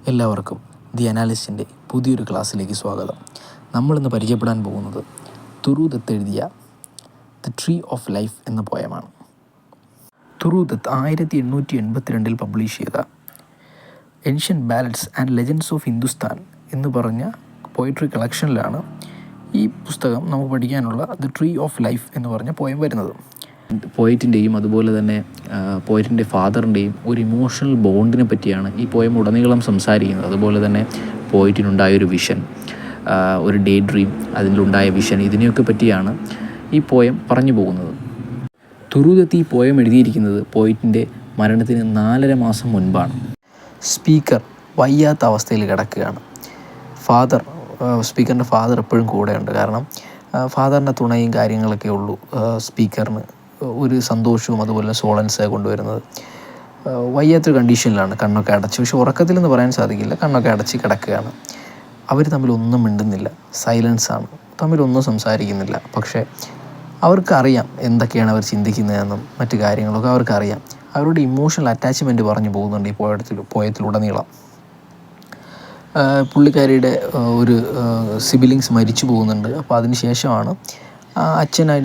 എല്ലാവർക്കും ദി അനാലിസ്റ്റിൻ്റെ പുതിയൊരു ക്ലാസ്സിലേക്ക് സ്വാഗതം. നമ്മളിന്ന് പരിചയപ്പെടാൻ പോകുന്നത് തുറു ദത്ത് എഴുതിയ ദ ട്രീ ഓഫ് ലൈഫ് എന്ന പോയമാണ്. തുറു ദത്ത് 1882 പബ്ലിഷ് ചെയ്ത ancient ballads and legends of Hindustan എന്ന് പറഞ്ഞ പോയട്രി കളക്ഷനിലാണ് ഈ പുസ്തകം നമുക്ക് പഠിക്കാനുള്ള ദ ട്രീ ഓഫ് ലൈഫ് എന്ന് പറഞ്ഞ പോയം വരുന്നത്. പോയറ്റിൻ്റെയും അതുപോലെ തന്നെ പോയറ്റിൻ്റെ ഫാദറിൻ്റെയും ഒരു ഇമോഷണൽ ബോണ്ടിനെ പറ്റിയാണ് ഈ പോയം ഉടനീളം സംസാരിക്കുന്നത്. അതുപോലെ തന്നെ പോയറ്റിനുണ്ടായൊരു വിഷൻ, ഒരു ഡേ ഡ്രീം, അതിലുണ്ടായ വിഷൻ, ഇതിനെയൊക്കെ പറ്റിയാണ് ഈ പോയം പറഞ്ഞു പോകുന്നത്. തുറു ദത്ത് ഈ പോയം എഴുതിയിരിക്കുന്നത് പോയറ്റിൻ്റെ മരണത്തിന് 4.5 മാസം മുൻപാണ്. സ്പീക്കർ വയ്യാത്ത അവസ്ഥയിൽ കിടക്കുകയാണ്. സ്പീക്കറിൻ്റെ ഫാദർ എപ്പോഴും കൂടെയുണ്ട്. കാരണം ഫാദറിൻ്റെ തുണയും കാര്യങ്ങളൊക്കെ ഉള്ളൂ സ്പീക്കറിന് ഒരു സന്തോഷവും അതുപോലെ സോളൻസ് കൊണ്ടുവരുന്നത്. വയ്യാത്തൊരു കണ്ടീഷനിലാണ്, കണ്ണൊക്കെ അടച്ച്, പക്ഷെ ഉറക്കത്തിലെന്ന് പറയാൻ സാധിക്കില്ല, കണ്ണൊക്കെ അടച്ച് കിടക്കുകയാണ്. അവർ തമ്മിലൊന്നും മിണ്ടുന്നില്ല, സൈലൻസാണ്, തമ്മിലൊന്നും സംസാരിക്കുന്നില്ല. പക്ഷേ അവർക്കറിയാം എന്തൊക്കെയാണ് അവർ ചിന്തിക്കുന്നതെന്നും മറ്റു കാര്യങ്ങളൊക്കെ അവർക്കറിയാം. അവരുടെ ഇമോഷണൽ അറ്റാച്ച്മെൻറ്റ് പറഞ്ഞു പോകുന്നുണ്ട് ഈ പോയത്തിലുടനീളം. പുള്ളിക്കാരിയുടെ ഒരു സിബിലിങ്സ് മരിച്ചു പോകുന്നുണ്ട്. അപ്പോൾ അതിന് ശേഷമാണ്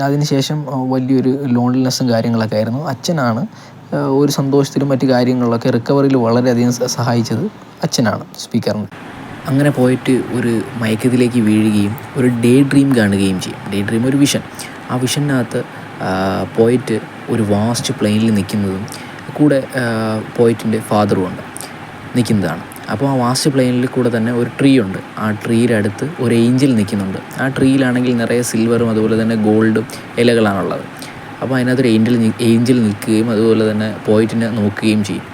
അതിന് ശേഷം വലിയൊരു ലോൺലിനെസ്സും കാര്യങ്ങളൊക്കെ ആയിരുന്നു. അച്ഛനാണ് ഒരു സന്തോഷത്തിലും മറ്റു കാര്യങ്ങളിലൊക്കെ റിക്കവറിയിൽ വളരെയധികം സഹായിച്ചത് അച്ഛനാണ്, സ്പീക്കറിന്. അങ്ങനെ പോയിട്ട് ഒരു മയക്കത്തിലേക്ക് വീഴുകയും ഒരു ഡേ ഡ്രീം കാണുകയും ചെയ്യും. ഡേ ഡ്രീം ഒരു വിഷൻ. ആ വിഷനകത്ത് പോയിട്ട് ഒരു വാസ്റ്റ് പ്ലെയിനിൽ നിൽക്കുന്നതും കൂടെ പോയറ്റിൻ്റെ ഫാദറുമുണ്ട് നിൽക്കുന്നതാണ്. അപ്പോൾ ആ വാസ്റ്റ് പ്ലെയിനിൽ കൂടെ തന്നെ ഒരു ട്രീ ഉണ്ട്. ആ ട്രീയുടെ അടുത്ത് ഒരു ഏഞ്ചൽ നിൽക്കുന്നുണ്ട്. ആ ട്രീയിലാണെങ്കിൽ നിറയെ സിൽവറും അതുപോലെ തന്നെ ഗോൾഡും ഇലകളാണുള്ളത്. അപ്പോൾ അതിനകത്തൊരു ഏഞ്ചൽ നിൽക്കുകയും അതുപോലെ തന്നെ പോയറ്റിനെ നോക്കുകയും ചെയ്യും.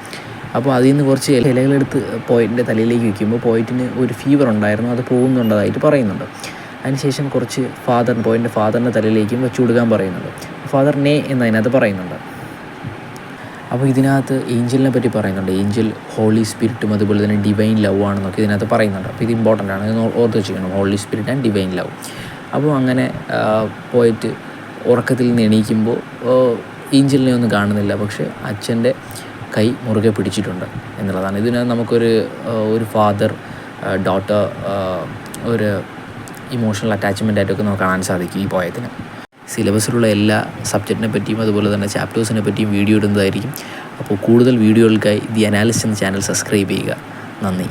അപ്പോൾ അതിൽ നിന്ന് കുറച്ച് ഇലകളെടുത്ത് പോയറ്റിൻ്റെ തലയിലേക്ക് വയ്ക്കുമ്പോൾ പോയറ്റിന് ഒരു ഫീവർ ഉണ്ടായിരുന്നു, അത് പോകുന്നുണ്ടതായിട്ട് പറയുന്നുണ്ട്. അതിനുശേഷം കുറച്ച് പോയറ്റിൻ്റെ ഫാദറിൻ്റെ തലയിലേക്കും വെച്ചു കൊടുക്കാൻ പറയുന്നുണ്ട്. ഫാദർ നേ എന്നതിനകത്ത് പറയുന്നുണ്ട്. അപ്പോൾ ഇതിനകത്ത് ഏഞ്ചലിനെ പറ്റി പറയുന്നുണ്ട്. ഏഞ്ചൽ ഹോളി സ്പിരിറ്റും അതുപോലെ തന്നെ ഡിവൈൻ ലവ് ആണെന്നൊക്കെ ഇതിനകത്ത് പറയുന്നുണ്ട്. അപ്പോൾ ഇത് ഇമ്പോർട്ടൻ്റ് ആണ്, ഇത് ഓർത്ത് വെച്ചിരിക്കണം, holy spirit and divine love. അപ്പോൾ അങ്ങനെ പോയിട്ട് ഉറക്കത്തിൽ നിന്ന് എണീക്കുമ്പോൾ ഏഞ്ചലിനെ ഒന്നും കാണുന്നില്ല, പക്ഷേ അച്ഛൻ്റെ കൈ മുറുകെ പിടിച്ചിട്ടുണ്ട് എന്നുള്ളതാണ്. ഇതിനകത്ത് നമുക്കൊരു ഫാദർ ഡോട്ടർ ഒരു ഇമോഷണൽ അറ്റാച്ച്മെൻ്റ് ആയിട്ടൊക്കെ നമുക്ക് കാണാൻ സാധിക്കും ഈ പോയത്തിന്. സിലബസിലുള്ള എല്ലാ സബ്ജക്റ്റിനെ പറ്റിയും അതുപോലെ തന്നെ ചാപ്റ്റേഴ്സിനെ പറ്റിയും വീഡിയോ ഇടുന്നതായിരിക്കും. അപ്പോൾ കൂടുതൽ വീഡിയോകൾക്കായി ദി അനാലിസ്റ്റ് എന്ന ചാനൽ സബ്സ്ക്രൈബ് ചെയ്യുക. നന്ദി.